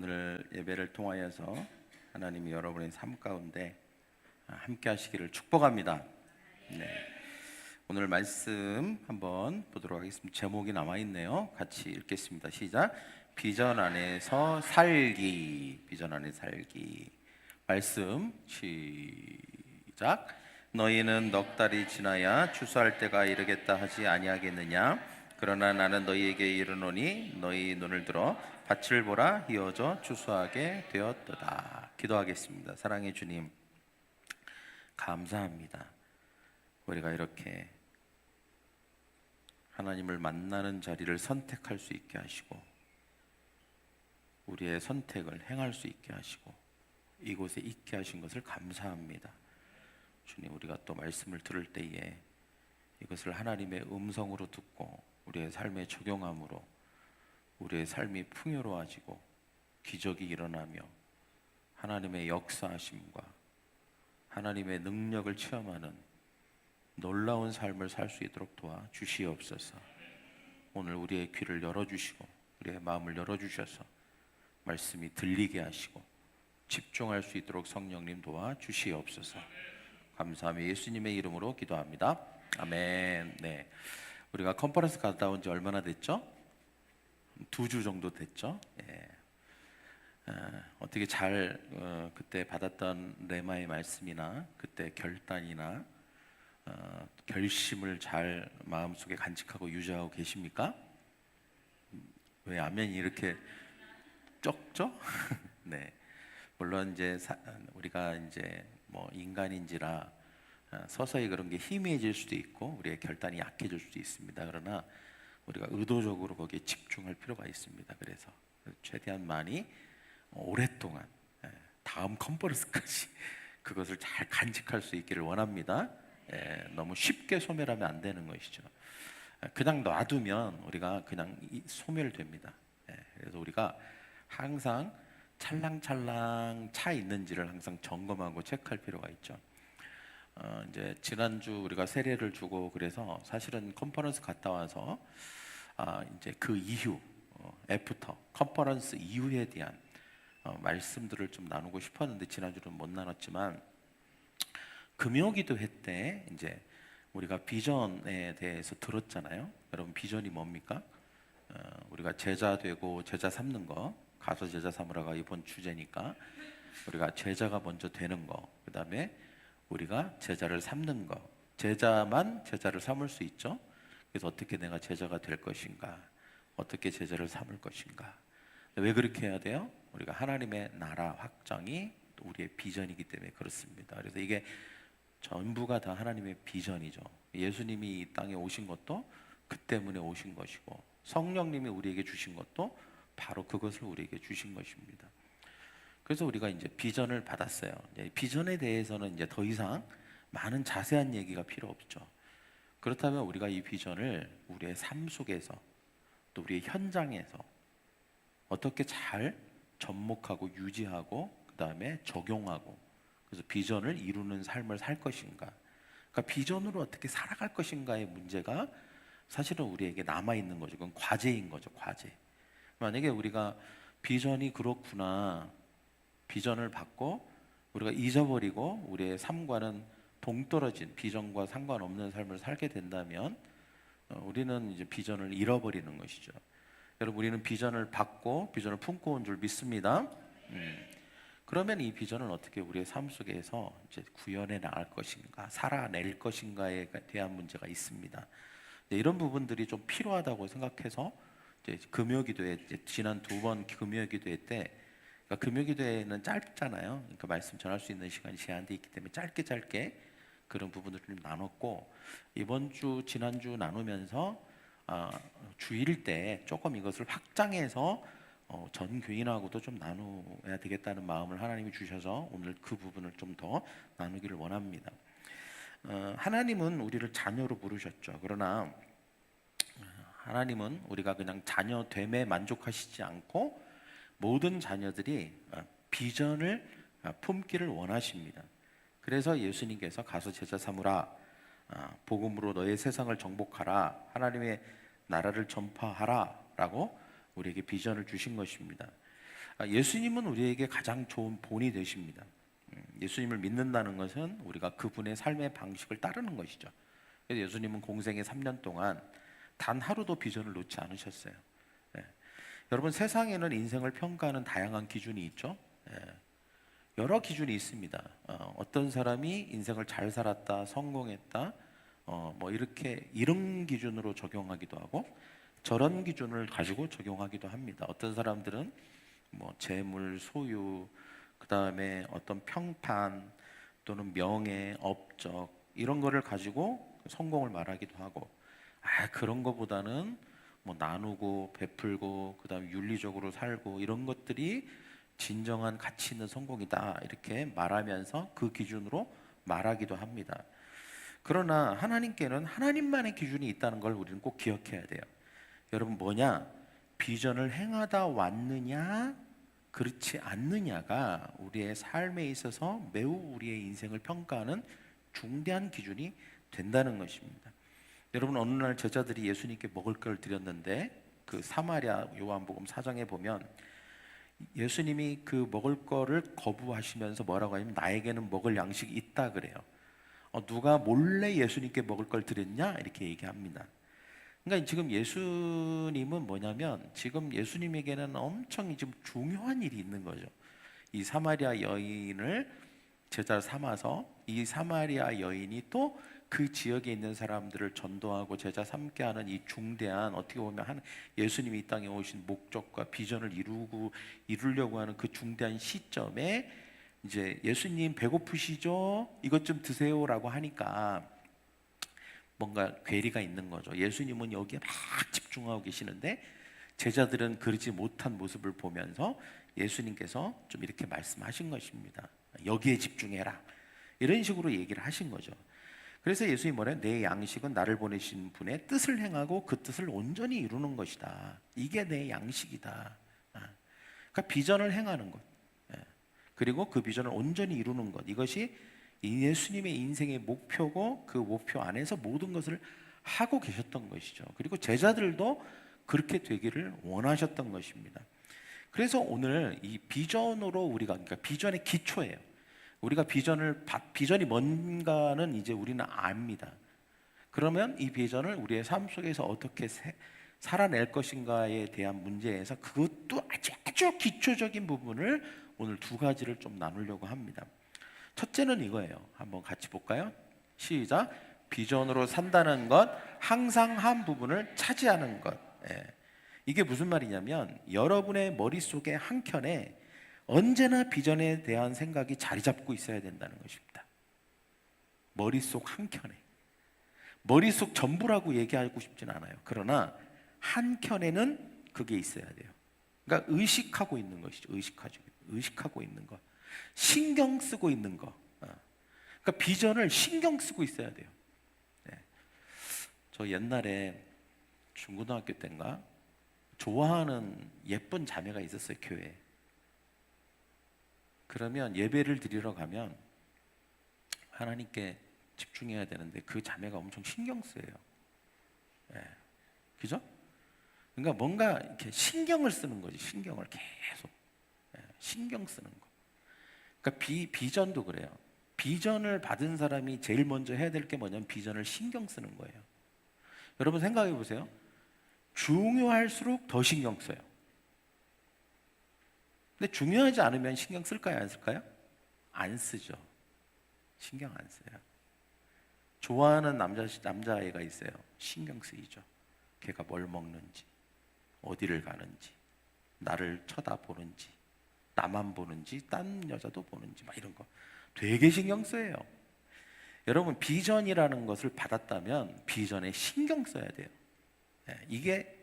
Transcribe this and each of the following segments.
오늘 예배를 통하여서 하나님이 여러분의 삶 가운데 함께 하시기를 축복합니다. 네. 오늘 말씀 한번 보도록 하겠습니다. 제목이 남아 있네요. 같이 읽겠습니다. 시작. 비전 안에서 살기. 비전 안에 살기. 말씀 시작. 너희는 넉 달이 지나야 추수할 때가 이르겠다 하지 아니하겠느냐? 그러나 나는 너희에게 이르노니 너희 눈을 들어 밭을 보라. 이어져 추수하게 되었도다. 기도하겠습니다. 사랑의 주님, 감사합니다. 우리가 이렇게 하나님을 만나는 자리를 선택할 수 있게 하시고 우리의 선택을 행할 수 있게 하시고 이곳에 있게 하신 것을 감사합니다. 주님, 우리가 또 말씀을 들을 때에 이것을 하나님의 음성으로 듣고 우리의 삶에 적용함으로 우리의 삶이 풍요로워지고 기적이 일어나며 하나님의 역사하심과 하나님의 능력을 체험하는 놀라운 삶을 살 수 있도록 도와 주시옵소서. 오늘 우리의 귀를 열어주시고 우리의 마음을 열어주셔서 말씀이 들리게 하시고 집중할 수 있도록 성령님 도와 주시옵소서. 감사하며 예수님의 이름으로 기도합니다. 아멘. 네, 우리가 컨퍼런스 갔다 온 지 얼마나 됐죠? 2주 정도 됐죠. 예. 어떻게 잘 그때 받았던 레마의 말씀이나 그때 결단이나 결심을 잘 마음속에 간직하고 유지하고 계십니까? 왜 아멘이 이렇게 적죠? 네, 물론 이제 우리가 이제 뭐 인간인지라 서서히 그런 게 희미해질 수도 있고 우리의 결단이 약해질 수도 있습니다. 그러나 우리가 의도적으로 거기에 집중할 필요가 있습니다. 그래서 최대한 많이 오랫동안 다음 컨퍼런스까지 그것을 잘 간직할 수 있기를 원합니다. 너무 쉽게 소멸하면 안 되는 것이죠. 그냥 놔두면 우리가 그냥 소멸됩니다. 그래서 우리가 항상 찰랑찰랑 차 있는지를 항상 점검하고 체크할 필요가 있죠. 이제 지난주 우리가 세례를 주고 그래서 사실은 컨퍼런스 갔다 와서 이제 그 이후 애프터 컨퍼런스 이후에 대한 말씀들을 좀 나누고 싶었는데 지난주는 못 나눴지만 금요기도회 때 이제 우리가 비전에 대해서 들었잖아요. 여러분, 비전이 뭡니까? 우리가 제자 되고 제자 삼는 거, 가서 제자 삼으라가 이번 주제니까 우리가 제자가 먼저 되는 거, 그 다음에 우리가 제자를 삼는 거. 제자만 제자를 삼을 수 있죠. 그래서 어떻게 내가 제자가 될 것인가, 어떻게 제자를 삼을 것인가. 왜 그렇게 해야 돼요? 우리가 하나님의 나라 확장이 우리의 비전이기 때문에 그렇습니다. 그래서 이게 전부가 다 하나님의 비전이죠. 예수님이 이 땅에 오신 것도 그 때문에 오신 것이고 성령님이 우리에게 주신 것도 바로 그것을 우리에게 주신 것입니다. 그래서 우리가 이제 비전을 받았어요. 이제 비전에 대해서는 이제 더 이상 많은 자세한 얘기가 필요 없죠. 그렇다면 우리가 이 비전을 우리의 삶 속에서 또 우리의 현장에서 어떻게 잘 접목하고 유지하고 그 다음에 적용하고 그래서 비전을 이루는 삶을 살 것인가. 그러니까 비전으로 어떻게 살아갈 것인가의 문제가 사실은 우리에게 남아있는 거죠. 그건 과제인 거죠. 과제. 만약에 우리가 비전이 그렇구나, 비전을 받고 우리가 잊어버리고 우리의 삶과는 동떨어진 비전과 상관없는 삶을 살게 된다면 우리는 이제 비전을 잃어버리는 것이죠. 여러분, 우리는 비전을 받고 비전을 품고 온 줄 믿습니다. 그러면 이 비전을 어떻게 우리의 삶 속에서 이제 구현해 나갈 것인가, 살아낼 것인가에 대한 문제가 있습니다. 이런 부분들이 좀 필요하다고 생각해서 이제 금요기도회, 지난 2번 금요기도회 때, 그러니까 금요기도회는 짧잖아요. 그러니까 말씀 전할 수 있는 시간이 제한되어 있기 때문에 짧게 그런 부분들을 좀 나눴고, 이번 주 지난주 나누면서 주일 때 조금 이것을 확장해서 전 교인하고도 좀 나누어야 되겠다는 마음을 하나님이 주셔서 오늘 그 부분을 좀 더 나누기를 원합니다. 하나님은 우리를 자녀로 부르셨죠. 그러나 하나님은 우리가 그냥 자녀됨에 만족하시지 않고 모든 자녀들이 비전을 품기를 원하십니다. 그래서 예수님께서 가서 제자 삼으라, 복음으로 너의 세상을 정복하라, 하나님의 나라를 전파하라 라고 우리에게 비전을 주신 것입니다. 예수님은 우리에게 가장 좋은 본이 되십니다. 예수님을 믿는다는 것은 우리가 그분의 삶의 방식을 따르는 것이죠. 그래서 예수님은 공생의 3년 동안 단 하루도 비전을 놓지 않으셨어요. 예. 여러분, 세상에는 인생을 평가하는 다양한 기준이 있죠. 예. 여러 기준이 있습니다. 어떤 사람이 인생을 잘 살았다, 성공했다, 뭐 이렇게 이런 기준으로 적용하기도 하고 저런 기준을 가지고 적용하기도 합니다. 어떤 사람들은 뭐 재물, 소유, 그 다음에 어떤 평판 또는 명예, 업적 이런 거를 가지고 성공을 말하기도 하고, 그런 거보다는 뭐 나누고 베풀고 그 다음에 윤리적으로 살고 이런 것들이 진정한 가치 있는 성공이다 이렇게 말하면서 그 기준으로 말하기도 합니다. 그러나 하나님께는 하나님만의 기준이 있다는 걸 우리는 꼭 기억해야 돼요. 여러분, 뭐냐? 비전을 행하다 왔느냐 그렇지 않느냐가 우리의 삶에 있어서 매우 우리의 인생을 평가하는 중대한 기준이 된다는 것입니다. 여러분, 어느 날 제자들이 예수님께 먹을 걸 드렸는데 그 사마리아 요한복음 4장에 보면 예수님이 그 먹을 거를 거부하시면서 뭐라고 하냐면 나에게는 먹을 양식이 있다 그래요. 누가 몰래 예수님께 먹을 걸 드렸냐 이렇게 얘기합니다. 그러니까 지금 예수님은 뭐냐면 지금 예수님에게는 엄청 지금 중요한 일이 있는 거죠. 이 사마리아 여인을 제자 삼아서 이 사마리아 여인이 또 그 지역에 있는 사람들을 전도하고 제자 삼게 하는 이 중대한, 어떻게 보면 예수님이 이 땅에 오신 목적과 비전을 이루려고 하는 그 중대한 시점에 이제 예수님 배고프시죠? 이것 좀 드세요라고 하니까 뭔가 괴리가 있는 거죠. 예수님은 여기에 막 집중하고 계시는데 제자들은 그러지 못한 모습을 보면서 예수님께서 좀 이렇게 말씀하신 것입니다. 여기에 집중해라. 이런 식으로 얘기를 하신 거죠. 그래서 예수님이 뭐래요? 내 양식은 나를 보내신 분의 뜻을 행하고 그 뜻을 온전히 이루는 것이다. 이게 내 양식이다. 그러니까 비전을 행하는 것, 그리고 그 비전을 온전히 이루는 것, 이것이 예수님의 인생의 목표고 그 목표 안에서 모든 것을 하고 계셨던 것이죠. 그리고 제자들도 그렇게 되기를 원하셨던 것입니다. 그래서 오늘 이 비전으로 우리가, 그러니까 비전의 기초예요. 우리가 비전이 뭔가는 이제 우리는 압니다. 그러면 이 비전을 우리의 삶 속에서 어떻게 살아낼 것인가에 대한 문제에서 그것도 아주 기초적인 부분을 오늘 두 가지를 좀 나누려고 합니다. 첫째는 이거예요. 한번 같이 볼까요? 시작. 비전으로 산다는 것, 항상 한 부분을 차지하는 것. 이게 무슨 말이냐면 여러분의 머릿속에 한 켠에 언제나 비전에 대한 생각이 자리 잡고 있어야 된다는 것입니다. 머릿속 한 켠에. 머릿속 전부라고 얘기하고 싶진 않아요. 그러나 한 켠에는 그게 있어야 돼요. 그러니까 의식하고 있는 것이죠. 의식하고 있는 것. 신경 쓰고 있는 것. 그러니까 비전을 신경 쓰고 있어야 돼요. 저 옛날에 중고등학교 때인가 좋아하는 예쁜 자매가 있었어요, 교회에. 그러면 예배를 드리러 가면 하나님께 집중해야 되는데 그 자매가 엄청 신경 쓰여요. 그죠? 그러니까 뭔가 이렇게 신경을 쓰는 거지. 신경을 계속 신경 쓰는 거. 그러니까 비전도 그래요. 비전을 받은 사람이 제일 먼저 해야 될 게 뭐냐면 비전을 신경 쓰는 거예요. 여러분 생각해 보세요. 중요할수록 더 신경 써요. 근데 중요하지 않으면 신경 쓸까요? 안 쓸까요? 안 쓰죠. 신경 안 써요. 좋아하는 남자애가 있어요. 신경 쓰이죠. 걔가 뭘 먹는지, 어디를 가는지, 나를 쳐다보는지, 나만 보는지, 딴 여자도 보는지, 막 이런 거 되게 신경 써요. 여러분, 비전이라는 것을 받았다면 비전에 신경 써야 돼요. 이게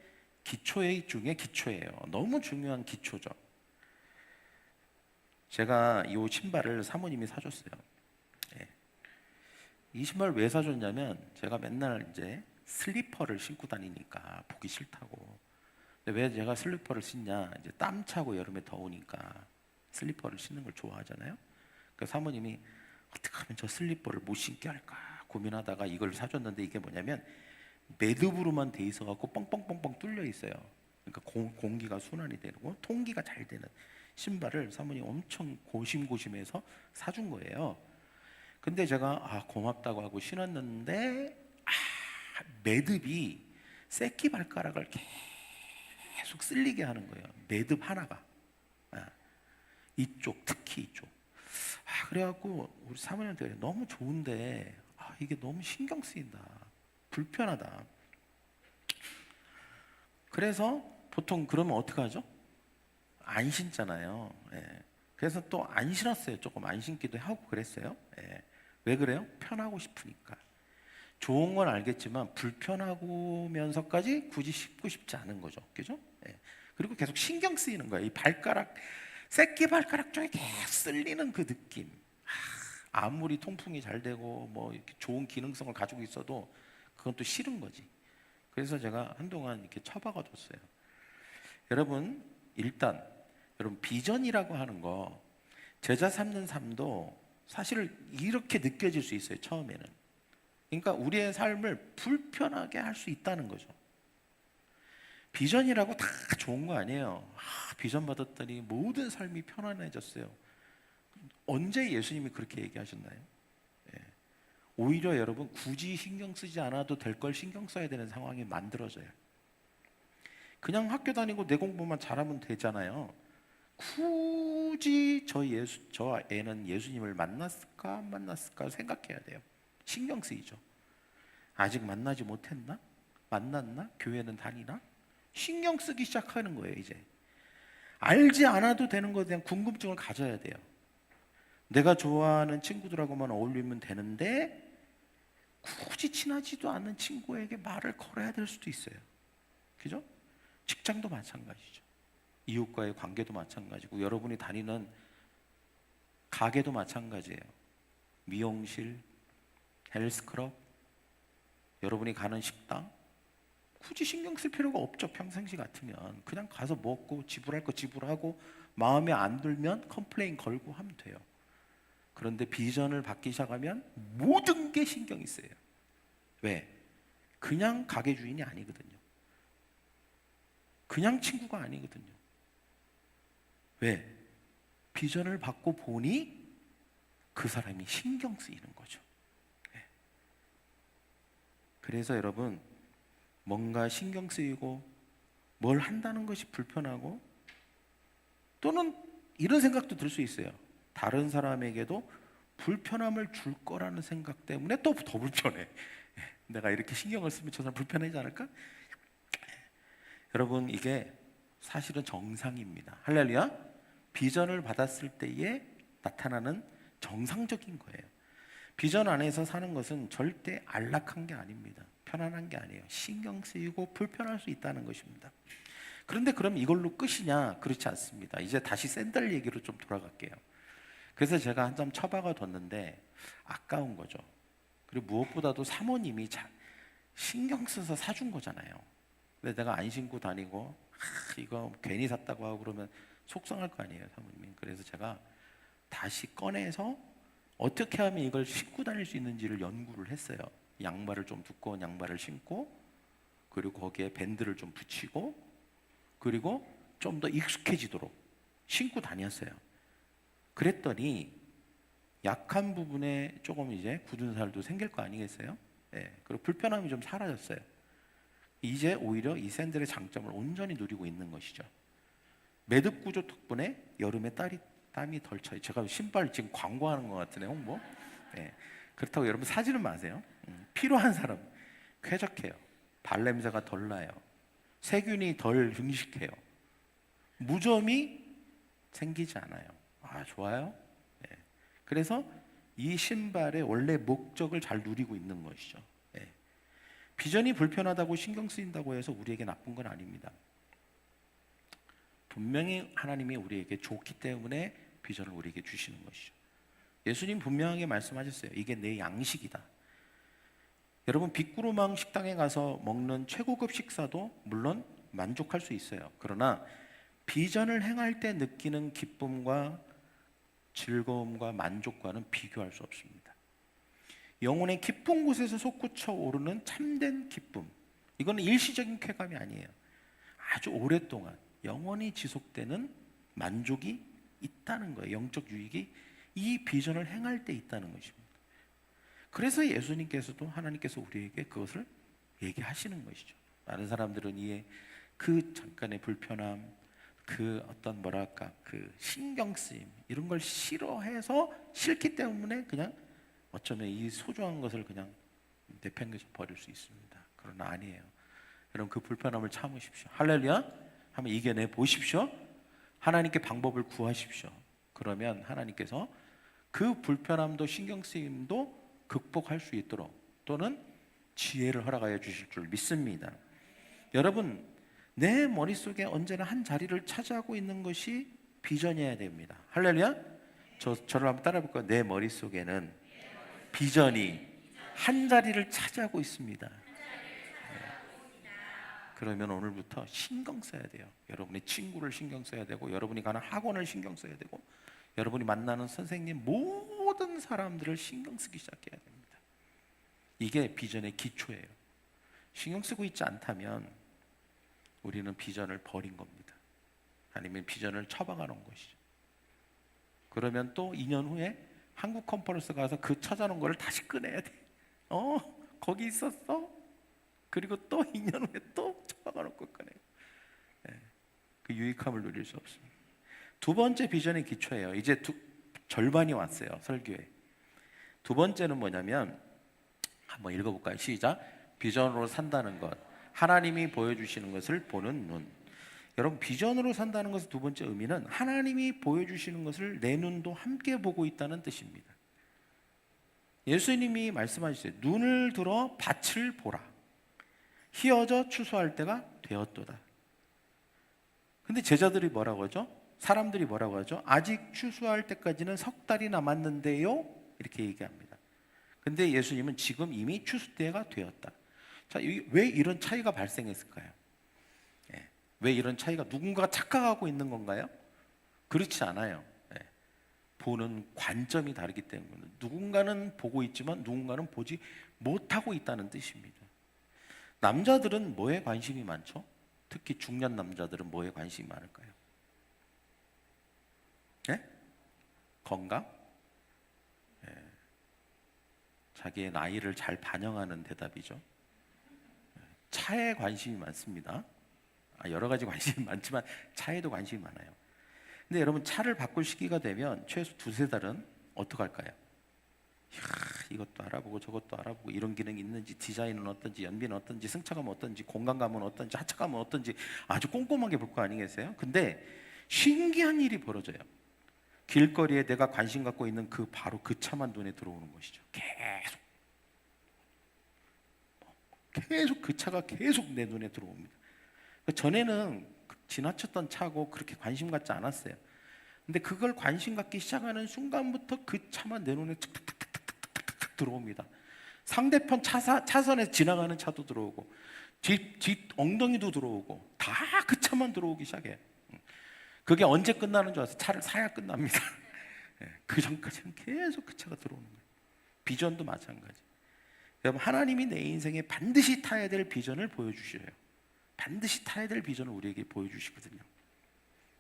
기초의 중에 기초예요. 너무 중요한 기초죠. 제가 이 신발을 사모님이 사줬어요. 이 신발 왜 사줬냐면 제가 맨날 이제 슬리퍼를 신고 다니니까 보기 싫다고. 근데 왜 제가 슬리퍼를 신냐? 이제 땀 차고 여름에 더우니까 슬리퍼를 신는 걸 좋아하잖아요. 그러니까 사모님이 어떻게 하면 저 슬리퍼를 못 신게 할까 고민하다가 이걸 사줬는데 이게 뭐냐면 매듭으로만 돼 있어갖고 뻥뻥뻥뻥 뚫려 있어요. 그러니까 공기가 순환이 되고 통기가 잘 되는 신발을 사모님 엄청 고심고심해서 사준 거예요. 근데 제가 고맙다고 하고 신었는데 매듭이 새끼 발가락을 계속 쓸리게 하는 거예요. 매듭 하나가. 이쪽, 특히 이쪽. 그래갖고 우리 사모님한테 그래, 너무 좋은데 이게 너무 신경 쓰인다, 불편하다. 그래서 보통 그러면 어떻게 하죠? 안 신잖아요. 예. 그래서 또 안 신었어요. 조금 안 신기도 하고 그랬어요. 예. 왜 그래요? 편하고 싶으니까. 좋은 건 알겠지만 불편하면서까지 굳이 신고 싶지 않은 거죠. 그죠? 예. 그리고 계속 신경 쓰이는 거예요. 이 발가락, 새끼 발가락 쪽에 계속 쓸리는 그 느낌. 아무리 통풍이 잘 되고 뭐 이렇게 좋은 기능성을 가지고 있어도 그건 또 싫은 거지. 그래서 제가 한동안 이렇게 처박아뒀어요. 여러분, 일단 여러분 비전이라고 하는 거, 제자 삼는 삶도 사실 이렇게 느껴질 수 있어요. 처음에는. 그러니까 우리의 삶을 불편하게 할 수 있다는 거죠. 비전이라고 다 좋은 거 아니에요. 비전 받았더니 모든 삶이 편안해졌어요. 언제 예수님이 그렇게 얘기하셨나요? 예. 오히려 여러분 굳이 신경 쓰지 않아도 될 걸 신경 써야 되는 상황이 만들어져요. 그냥 학교 다니고 내 공부만 잘하면 되잖아요. 굳이 저 애는 예수님을 만났을까 안 만났을까 생각해야 돼요. 신경 쓰이죠. 아직 만나지 못했나? 만났나? 교회는 다니나? 신경 쓰기 시작하는 거예요. 이제 알지 않아도 되는 것에 대한 궁금증을 가져야 돼요. 내가 좋아하는 친구들하고만 어울리면 되는데 굳이 친하지도 않는 친구에게 말을 걸어야 될 수도 있어요. 그죠? 직장도 마찬가지죠. 이웃과의 관계도 마찬가지고 여러분이 다니는 가게도 마찬가지예요. 미용실, 헬스클럽, 여러분이 가는 식당, 굳이 신경 쓸 필요가 없죠. 평상시 같으면 그냥 가서 먹고 지불할 거 지불하고 마음에 안 들면 컴플레인 걸고 하면 돼요. 그런데 비전을 받기 시작하면 모든 게 신경이 쓰여요. 왜? 그냥 가게 주인이 아니거든요. 그냥 친구가 아니거든요. 왜? 비전을 받고 보니 그 사람이 신경 쓰이는 거죠. 그래서 여러분, 뭔가 신경 쓰이고 뭘 한다는 것이 불편하고, 또는 이런 생각도 들 수 있어요. 다른 사람에게도 불편함을 줄 거라는 생각 때문에 또 더 불편해. 내가 이렇게 신경을 쓰면 저 사람 불편하지 않을까? 여러분, 이게 사실은 정상입니다. 할렐루야. 비전을 받았을 때에 나타나는 정상적인 거예요. 비전 안에서 사는 것은 절대 안락한 게 아닙니다. 편안한 게 아니에요. 신경 쓰이고 불편할 수 있다는 것입니다. 그런데 그럼 이걸로 끝이냐? 그렇지 않습니다. 이제 다시 샌들 얘기로 좀 돌아갈게요. 그래서 제가 한 점 처박아 뒀는데 아까운 거죠. 그리고 무엇보다도 사모님이 신경 써서 사준 거잖아요. 근데 내가 안 신고 다니고 이거 괜히 샀다고 하고 그러면 속상할 거 아니에요, 사모님이. 그래서 제가 다시 꺼내서 어떻게 하면 이걸 신고 다닐 수 있는지를 연구를 했어요. 양말을 좀 두꺼운 양말을 신고, 그리고 거기에 밴드를 좀 붙이고, 그리고 좀 더 익숙해지도록 신고 다녔어요. 그랬더니 약한 부분에 조금 이제 굳은 살도 생길 거 아니겠어요? 예. 그리고 불편함이 좀 사라졌어요. 이제 오히려 이 샌들의 장점을 온전히 누리고 있는 것이죠. 매듭 구조 덕분에 여름에 땀이 덜 차요. 제가 신발 지금 광고하는 것 같으네, 홍보. 예. 그렇다고 여러분 사지는 마세요. 필요한 사람 쾌적해요. 발냄새가 덜 나요. 세균이 덜 증식해요. 무좀이 생기지 않아요. 좋아요. 예. 그래서 이 신발의 원래 목적을 잘 누리고 있는 것이죠. 예. 비전이 불편하다고 신경 쓰인다고 해서 우리에게 나쁜 건 아닙니다. 분명히 하나님이 우리에게 좋기 때문에 비전을 우리에게 주시는 것이죠. 예수님 분명하게 말씀하셨어요. 이게 내 양식이다. 여러분, 빅구르망 식당에 가서 먹는 최고급 식사도 물론 만족할 수 있어요. 그러나 비전을 행할 때 느끼는 기쁨과 즐거움과 만족과는 비교할 수 없습니다. 영혼의 깊은 곳에서 솟구쳐 오르는 참된 기쁨, 이거는 일시적인 쾌감이 아니에요. 아주 오랫동안 영원히 지속되는 만족이 있다는 거예요. 영적 유익이 이 비전을 행할 때 있다는 것입니다. 그래서 예수님께서도 하나님께서 우리에게 그것을 얘기하시는 것이죠. 많은 사람들은 그 잠깐의 불편함, 그 어떤 뭐랄까 그 신경 쓰임 이런 걸 싫어해서 싫기 때문에 그냥 어쩌면 이 소중한 것을 그냥 내팽개쳐 버릴 수 있습니다. 그러나 아니에요. 여러분 그 불편함을 참으십시오. 할렐루야. 한번 이겨내 보십시오. 하나님께 방법을 구하십시오. 그러면 하나님께서 그 불편함도 신경 쓰임도 극복할 수 있도록 또는 지혜를 허락하여 주실 줄 믿습니다. 여러분 내 머릿속에 언제나 한 자리를 차지하고 있는 것이 비전이어야 됩니다. 할렐루야. 저를 한번 따라 볼까요? 내 머릿속에는 비전이 한 자리를 차지하고 있습니다. 그러면 오늘부터 신경 써야 돼요. 여러분의 친구를 신경 써야 되고 여러분이 가는 학원을 신경 써야 되고 여러분이 만나는 선생님 모든 사람들을 신경 쓰기 시작해야 됩니다. 이게 비전의 기초예요. 신경 쓰고 있지 않다면 우리는 비전을 버린 겁니다. 아니면 비전을 처박아 놓은 것이죠. 그러면 또 2년 후에 한국 컨퍼런스 가서 그 찾아놓은 거를 다시 꺼내야 돼. 거기 있었어? 그리고 또 2년 후에 또 처박아 놓고 꺼내요. 그 유익함을 누릴 수 없습니다. 두 번째 비전의 기초예요. 이제 절반이 왔어요. 설교에. 두 번째는 뭐냐면 한번 읽어볼까요? 시작. 비전으로 산다는 것. 하나님이 보여주시는 것을 보는 눈. 여러분 비전으로 산다는 것의 두 번째 의미는 하나님이 보여주시는 것을 내 눈도 함께 보고 있다는 뜻입니다. 예수님이 말씀하셨어요. 눈을 들어 밭을 보라. 희어져 추수할 때가 되었도다. 근데 제자들이 뭐라고 하죠? 사람들이 뭐라고 하죠? 아직 추수할 때까지는 석 달이 남았는데요? 이렇게 얘기합니다. 근데 예수님은 지금 이미 추수 때가 되었다. 자, 왜 이런 차이가 발생했을까요? 왜 이런 차이가 누군가가 착각하고 있는 건가요? 그렇지 않아요. 보는 관점이 다르기 때문에 누군가는 보고 있지만 누군가는 보지 못하고 있다는 뜻입니다. 남자들은 뭐에 관심이 많죠? 특히 중년 남자들은 뭐에 관심이 많을까요? 건강? 자기의 나이를 잘 반영하는 대답이죠. 차에 관심이 많습니다. 여러 가지 관심이 많지만 차에도 관심이 많아요. 근데 여러분 차를 바꿀 시기가 되면 최소 두세 달은 어떻게 할까요? 이것도 알아보고 저것도 알아보고 이런 기능이 있는지 디자인은 어떤지 연비는 어떤지 승차감은 어떤지 공간감은 어떤지 하차감은 어떤지 아주 꼼꼼하게 볼 거 아니겠어요? 근데 신기한 일이 벌어져요. 길거리에 내가 관심 갖고 있는 바로 그 차만 눈에 들어오는 것이죠. 계속 그 차가 계속 내 눈에 들어옵니다. 전에는 지나쳤던 차고 그렇게 관심 갖지 않았어요. 근데 그걸 관심 갖기 시작하는 순간부터 그 차만 내 눈에 툭툭툭툭툭툭 들어옵니다. 상대편 차선에 지나가는 차도 들어오고 뒷 엉덩이도 들어오고 다 그 차만 들어오기 시작해요. 그게 언제 끝나는 줄 아세요? 차를 사야 끝납니다. 그 전까지는 계속 그 차가 들어오는 거예요. 비전도 마찬가지. 여러분 하나님이 내 인생에 반드시 타야 될 비전을 보여주셔요. 반드시 타야 될 비전을 우리에게 보여주시거든요.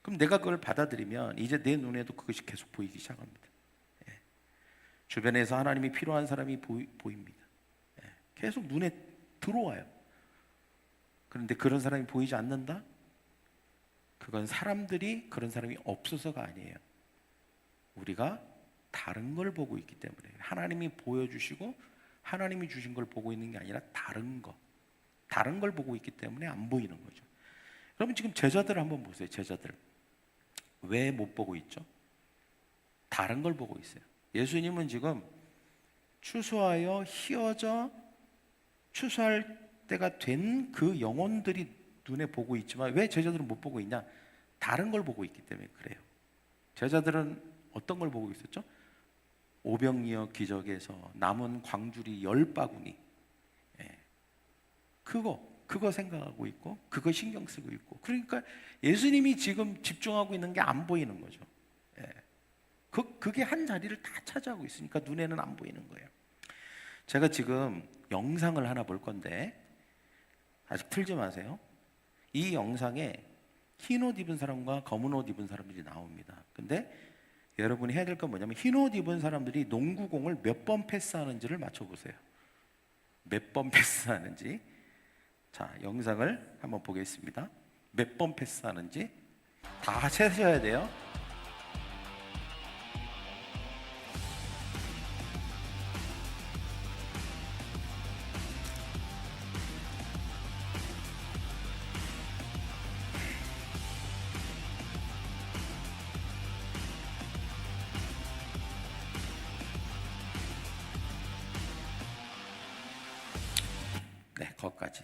그럼 내가 그걸 받아들이면 이제 내 눈에도 그것이 계속 보이기 시작합니다. 주변에서 하나님이 필요한 사람이 보입니다. 계속 눈에 들어와요. 그런데 그런 사람이 보이지 않는다? 그건 그런 사람이 없어서가 아니에요. 우리가 다른 걸 보고 있기 때문에 하나님이 보여주시고 하나님이 주신 걸 보고 있는 게 아니라 다른 걸 보고 있기 때문에 안 보이는 거죠. 여러분 지금 제자들 한번 보세요. 제자들 왜 못 보고 있죠? 다른 걸 보고 있어요. 예수님은 지금 추수하여 희어져 추수할 때가 된 그 영혼들이 눈에 보고 있지만 왜 제자들은 못 보고 있냐? 다른 걸 보고 있기 때문에 그래요. 제자들은 어떤 걸 보고 있었죠? 오병이어 기적에서 남은 광주리 10바구니 그거 생각하고 있고 그거 신경 쓰고 있고 그러니까 예수님이 지금 집중하고 있는 게 안 보이는 거죠. 그게 한 자리를 다 차지하고 있으니까 눈에는 안 보이는 거예요. 제가 지금 영상을 하나 볼 건데 아직 틀지 마세요. 이 영상에 흰 옷 입은 사람과 검은 옷 입은 사람들이 나옵니다. 근데 여러분이 해야 될 건 뭐냐면 흰 옷 입은 사람들이 농구공을 몇 번 패스하는지를 맞춰보세요. 몇 번 패스하는지. 자, 영상을 한번 보겠습니다. 몇 번 패스하는지 다 세셔야 돼요. 네, 거기까지.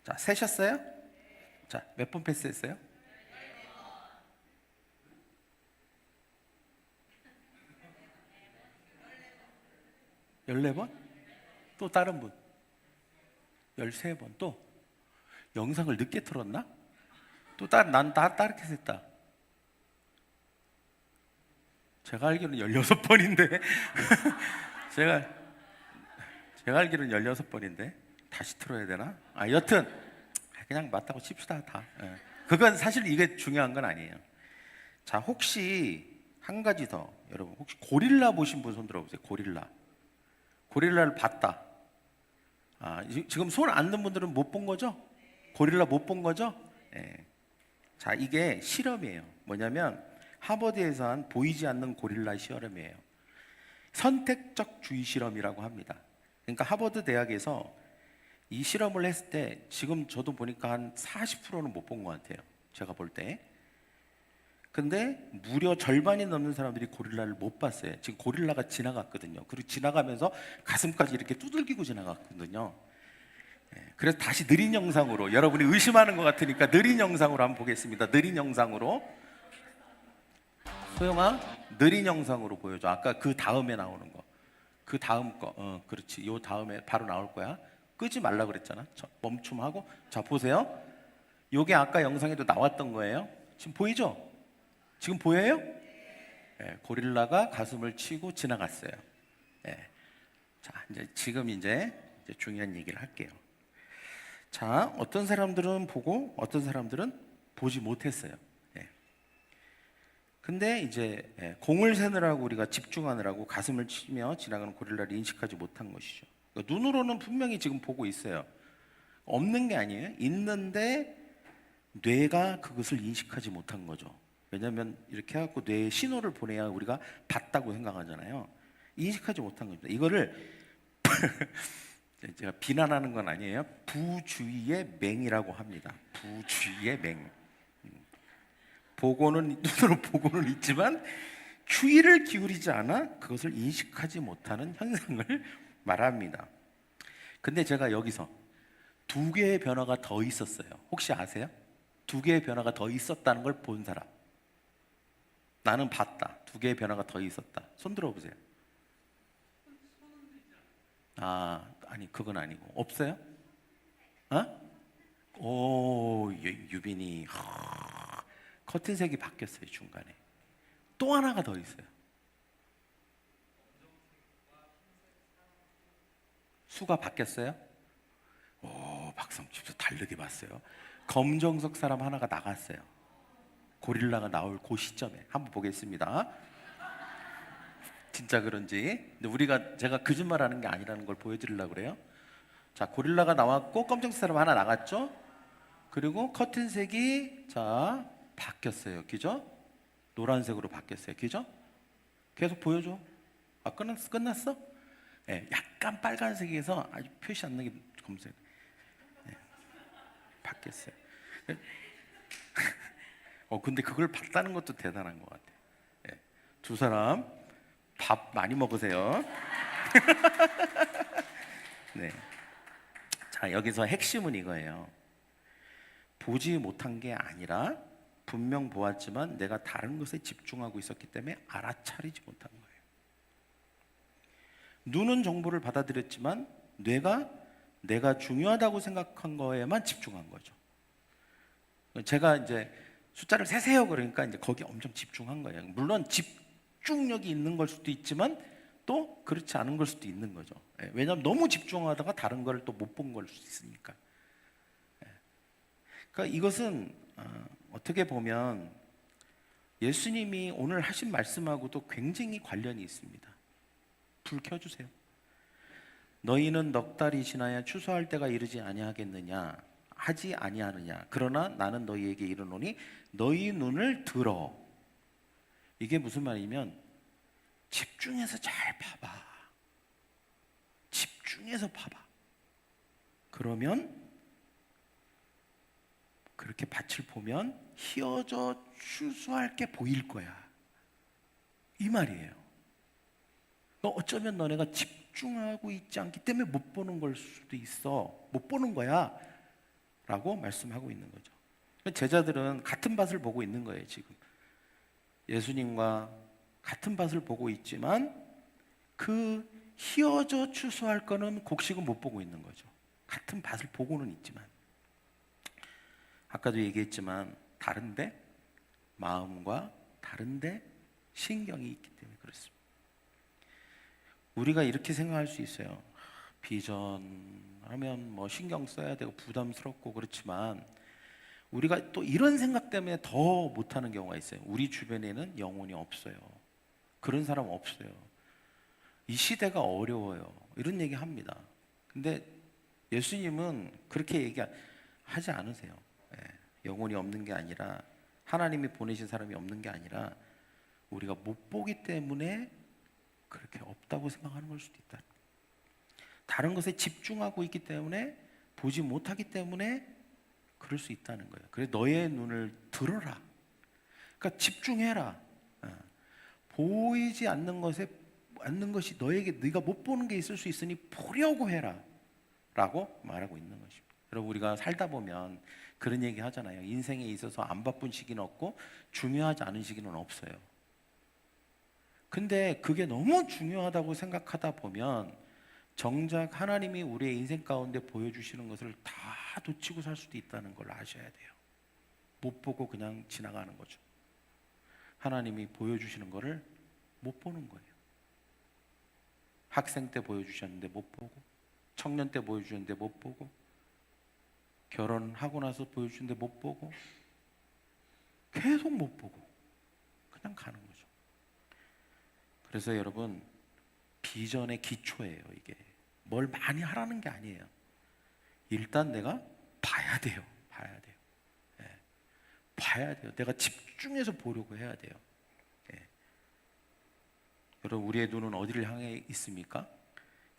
자, 세셨어요? 자, 몇 번 패스했어요? 14번? 또 다른 분? 13번? 또? 영상을 늦게 틀었나? 난 다르게 했다. 제가 알기로는 16번인데 제가 알기로는 16번인데 다시 틀어야 되나? 여튼 그냥 맞다고 칩시다 다. 예. 그건 사실 이게 중요한 건 아니에요. 자, 혹시 한 가지 더, 여러분 혹시 고릴라 보신 분 손 들어보세요. 고릴라를 봤다. 지금 손 안 든 분들은 못 본 거죠? 고릴라 못 본 거죠? 예. 자, 이게 실험이에요. 뭐냐면 하버드에서 한 보이지 않는 고릴라 실험이에요. 선택적 주의 실험이라고 합니다. 그러니까 하버드 대학에서 이 실험을 했을 때 지금 저도 보니까 한 40%는 못 본 것 같아요. 제가 볼 때. 근데 무려 절반이 넘는 사람들이 고릴라를 못 봤어요. 지금 고릴라가 지나갔거든요. 그리고 지나가면서 가슴까지 이렇게 두들기고 지나갔거든요. 그래서 다시 느린 영상으로, 여러분이 의심하는 것 같으니까 느린 영상으로 한번 보겠습니다. 느린 영상으로. 소영아, 느린 영상으로 보여줘. 아까 그 다음에 나오는 거. 그 다음 거. 그렇지. 요 다음에 바로 나올 거야. 끄지 말라 그랬잖아. 멈춤하고. 자, 보세요. 요게 아까 영상에도 나왔던 거예요. 지금 보이죠? 지금 보여요? 고릴라가 가슴을 치고 지나갔어요. 자, 지금 이제 중요한 얘기를 할게요. 자, 어떤 사람들은 보고 어떤 사람들은 보지 못했어요. 근데 이제 공을 세느라고 우리가 집중하느라고 가슴을 치며 지나가는 고릴라를 인식하지 못한 것이죠. 그러니까 눈으로는 분명히 지금 보고 있어요. 없는 게 아니에요. 있는데 뇌가 그것을 인식하지 못한 거죠. 왜냐하면 이렇게 해갖고 뇌에 신호를 보내야 우리가 봤다고 생각하잖아요. 인식하지 못한 겁니다. 이거를 제가 비난하는 건 아니에요. 부주의의 맹이라고 합니다. 부주의의 맹. 눈으로 보고는 있지만 주의를 기울이지 않아 그것을 인식하지 못하는 현상을 말합니다. 근데 제가 여기서 두 개의 변화가 더 있었어요. 혹시 아세요? 두 개의 변화가 더 있었다는 걸 본 사람. 나는 봤다. 두 개의 변화가 더 있었다. 손 들어보세요. 아니 그건 아니고. 없어요? 유빈이 커튼색이 바뀌었어요. 중간에 또 하나가 더 있어요. 수가 바뀌었어요? 박성 집사 다르게 봤어요. 검정색 사람 하나가 나갔어요. 고릴라가 나올 그 시점에 한번 보겠습니다. 진짜 그런지. 근데 제가 거짓말하는 게 아니라는 걸 보여드리려고 그래요. 자, 고릴라가 나왔고 검정색 사람 하나 나갔죠. 그리고 커튼색이 바뀌었어요. 그죠? 노란색으로 바뀌었어요. 그죠? 계속 보여줘. 끝났어? 약간 빨간색에서 아주 표시 안 나게 검색. 바뀌었어요. 근데 그걸 봤다는 것도 대단한 것 같아요. 두 사람 밥 많이 먹으세요. 네. 자, 여기서 핵심은 이거예요. 보지 못한 게 아니라 분명 보았지만 내가 다른 것에 집중하고 있었기 때문에 알아차리지 못한 거예요. 눈은 정보를 받아들였지만 뇌가 내가 중요하다고 생각한 거에만 집중한 거죠. 제가 이제 숫자를 세세요 그러니까 이제 거기에 엄청 집중한 거예요. 물론 집중력이 있는 걸 수도 있지만 또 그렇지 않은 걸 수도 있는 거죠. 왜냐하면 너무 집중하다가 다른 걸 또 못 본 걸 수도 있으니까. 그러니까 이것은 어떻게 보면 예수님이 오늘 하신 말씀하고도 굉장히 관련이 있습니다. 불 켜주세요. 너희는 넉 달이 지나야 추수할 때가 이르지 아니하겠느냐 하지 아니하느냐 그러나 나는 너희에게 이르노니 너희 눈을 들어. 이게 무슨 말이면 집중해서 잘 봐봐. 집중해서 봐봐. 그러면 그렇게 밭을 보면 휘어져 추수할 게 보일 거야. 이 말이에요. 어쩌면 너네가 집중하고 있지 않기 때문에 못 보는 걸 수도 있어. 못 보는 거야 라고 말씀하고 있는 거죠. 제자들은 같은 밭을 보고 있는 거예요. 지금 예수님과 같은 밭을 보고 있지만 그 휘어져 추수할 거는 곡식은 못 보고 있는 거죠. 같은 밭을 보고는 있지만 아까도 얘기했지만 다른데 마음과 다른데 신경이 있기 때문에 그렇습니다. 우리가 이렇게 생각할 수 있어요. 비전하면 뭐 신경 써야 되고 부담스럽고 그렇지만 우리가 또 이런 생각 때문에 더 못하는 경우가 있어요. 우리 주변에는 영혼이 없어요. 그런 사람 없어요. 이 시대가 어려워요. 이런 얘기 합니다. 근데 예수님은 그렇게 얘기하지 않으세요. 영혼이 없는 게 아니라 하나님이 보내신 사람이 없는 게 아니라 우리가 못 보기 때문에 그렇게 없다고 생각하는 걸 수도 있다. 다른 것에 집중하고 있기 때문에 보지 못하기 때문에 그럴 수 있다는 거예요. 그래서 너의 눈을 들어라. 그러니까 집중해라. 보이지 않는 것이 너에게 네가 못 보는 게 있을 수 있으니 보려고 해라 라고 말하고 있는 것입니다. 여러분 우리가 살다 보면 그런 얘기 하잖아요. 인생에 있어서 안 바쁜 시기는 없고 중요하지 않은 시기는 없어요. 근데 그게 너무 중요하다고 생각하다 보면 정작 하나님이 우리의 인생 가운데 보여주시는 것을 다 놓치고 살 수도 있다는 걸 아셔야 돼요. 못 보고 그냥 지나가는 거죠. 하나님이 보여주시는 거를 못 보는 거예요. 학생 때 보여주셨는데 못 보고, 청년 때 보여주셨는데 못 보고, 결혼하고 나서 보여주셨는데 못 보고, 계속 못 보고 그냥 가는 거죠. 그래서 여러분 비전의 기초예요. 이게 뭘 많이 하라는 게 아니에요. 일단 내가 봐야 돼요. 봐야 돼요. 봐야 돼요. 내가 집중해서 보려고 해야 돼요. 여러분 우리의 눈은 어디를 향해 있습니까?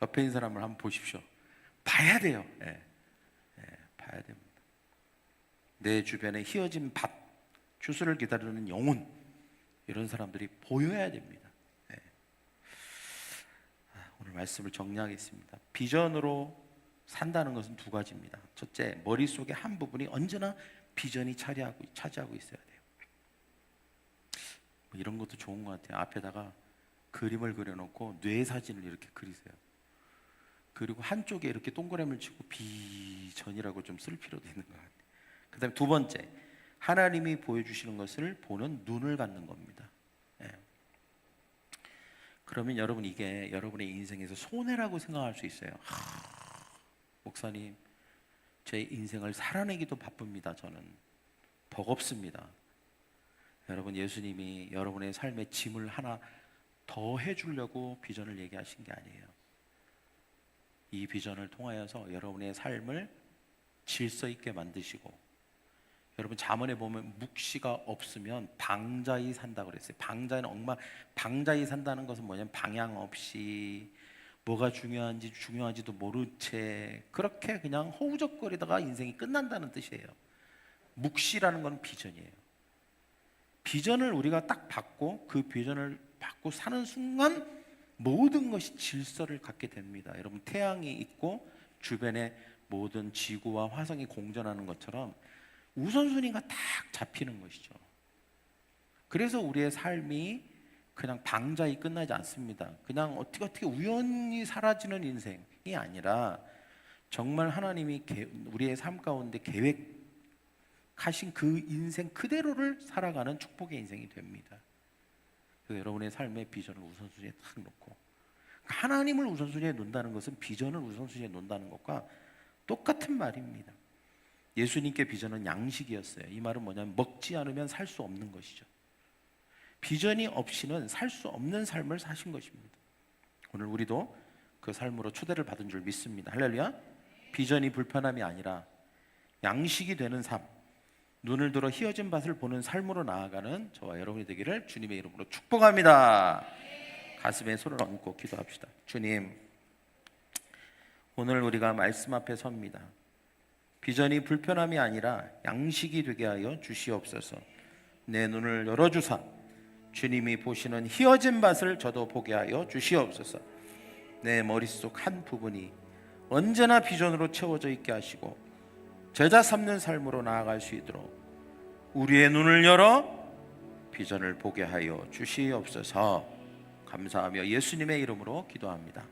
옆에 있는 사람을 한번 보십시오. 봐야 돼요. 봐야 됩니다. 내 주변에 휘어진 밭, 추수를 기다리는 영혼, 이런 사람들이 보여야 됩니다. 오늘 말씀을 정리하겠습니다. 비전으로 산다는 것은 두 가지입니다. 첫째, 머릿속의 한 부분이 언제나 비전이 차지하고 있어야 돼요. 뭐 이런 것도 좋은 것 같아요. 앞에다가 그림을 그려놓고 뇌 사진을 이렇게 그리세요. 그리고 한쪽에 이렇게 동그라미를 치고 비전이라고 좀 쓸 필요도 있는 것 같아요. 그 다음에 두 번째, 하나님이 보여주시는 것을 보는 눈을 갖는 겁니다. 그러면 여러분 이게 여러분의 인생에서 손해라고 생각할 수 있어요. 목사님, 제 인생을 살아내기도 바쁩니다. 저는 버겁습니다. 여러분 예수님이 여러분의 삶의 짐을 하나 더 해주려고 비전을 얘기하신 게 아니에요. 이 비전을 통하여서 여러분의 삶을 질서 있게 만드시고, 여러분 잠언에 보면 묵시가 없으면 방자히 산다고 그랬어요. 방자히 산다는 것은 뭐냐면 방향 없이 뭐가 중요한지도 모른 채 그렇게 그냥 허우적거리다가 인생이 끝난다는 뜻이에요. 묵시라는 건 비전이에요. 비전을 우리가 딱 받고 그 비전을 받고 사는 순간 모든 것이 질서를 갖게 됩니다. 여러분 태양이 있고 주변에 모든 지구와 화성이 공전하는 것처럼 우선순위가 딱 잡히는 것이죠. 그래서 우리의 삶이 그냥 방자히 끝나지 않습니다. 그냥 어떻게 우연히 사라지는 인생이 아니라 정말 하나님이 우리의 삶 가운데 계획하신 그 인생 그대로를 살아가는 축복의 인생이 됩니다. 그래서 여러분의 삶의 비전을 우선순위에 딱 놓고, 하나님을 우선순위에 놓는다는 것은 비전을 우선순위에 놓는다는 것과 똑같은 말입니다. 예수님께 비전은 양식이었어요. 이 말은 뭐냐면 먹지 않으면 살 수 없는 것이죠. 비전이 없이는 살 수 없는 삶을 사신 것입니다. 오늘 우리도 그 삶으로 초대를 받은 줄 믿습니다. 할렐루야. 비전이 불편함이 아니라 양식이 되는 삶, 눈을 들어 휘어진 밭을 보는 삶으로 나아가는 저와 여러분이 되기를 주님의 이름으로 축복합니다. 가슴에 손을 얹고 기도합시다. 주님, 오늘 우리가 말씀 앞에 섭니다. 비전이 불편함이 아니라 양식이 되게 하여 주시옵소서. 내 눈을 열어주사 주님이 보시는 휘어진 밭을 저도 보게 하여 주시옵소서. 내 머릿속 한 부분이 언제나 비전으로 채워져 있게 하시고 제자 삼는 삶으로 나아갈 수 있도록 우리의 눈을 열어 비전을 보게 하여 주시옵소서. 감사하며 예수님의 이름으로 기도합니다.